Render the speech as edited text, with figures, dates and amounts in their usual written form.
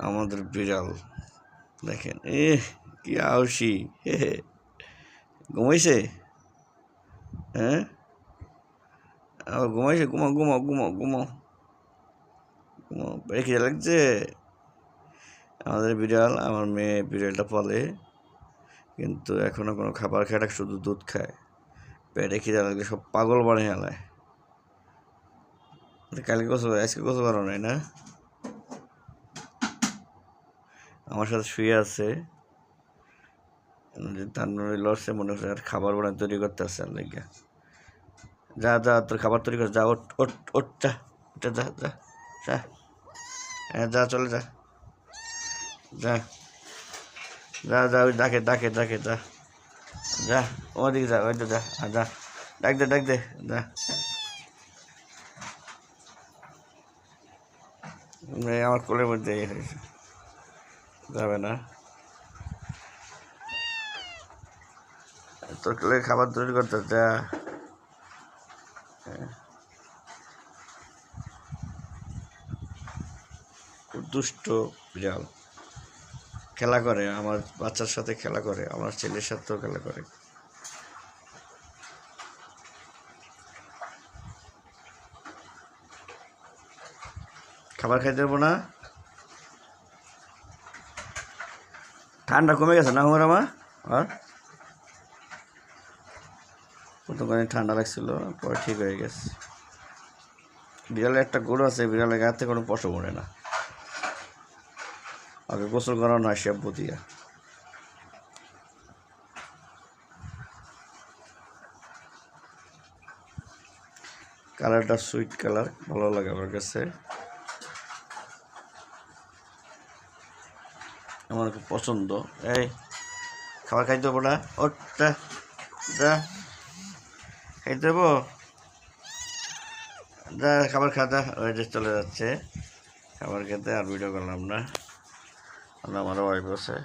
আমাদের বিড়াল দেখেন, কি আউসি, ঘুমাইছে। হ্যাঁ, আবার ঘুমাইছে। ঘুমাও ঘুমাও ঘুমাও ঘুমাও ঘুমাও, পেটে খিদে লাগছে। আমাদের বিড়াল, আমার মেয়ে বিড়ালটা পালে, কিন্তু এখনো কোনো খাবার খায় না, শুধু দুধ খায়। পেটে খিদে লাগলে সব পাগল বানিয়ে আলায়। কালকে গোসল, আজকে গোসল করা নাই না? আমার সাথে শুয়ে আছে, তার লড়ছে, মনে হচ্ছে আর খাবার বানায় তৈরি করতে আসছে। আর লেগে যা যা, তোর খাবার তৈরি কর, যা, ওট ওট ওট, যা, যা যা যা যা, হ্যাঁ যা, চলে যা, যা যা যা, ওই ডাকে ডাকে ডাকে, যা যা, ওদিকে যা, ওই তো যা, যা, ডাক দে ডাক দে, যা। আমার কোলের মধ্যে যাবে না, তোর কোলে খাবার তৈরি করতে, যা। খুব দুষ্ট বিড়াল, খেলা করে আমার বাচ্চার সাথে, খেলা করে আমার ছেলের সাথেও খেলা করে। খাবার খাইতে দেবো না? ঠান্ডা কমে গেছে না আমার? আর প্রথমখানে ঠান্ডা লাগছিল, পরে ঠিক হয়ে গেছে। বিড়ালের একটা গরু আছে, বিড়ালের গায়ে কোনো পশম ওঠে না। আগে গোসল করানো হয় শ্যাম্পু দিয়া। কালারটা সুইট কালার, ভালো লাগে আমার কাছে, আমার খুব পছন্দ। এই খাবার খাইতে দেবো না? ওটা যা, খাইতে দেবো, যা খাবার খাতা। ওই যে চলে যাচ্ছে খাবার খেতে, আর ভিডিও করলাম না, আমারও ওয়াইফ আছে।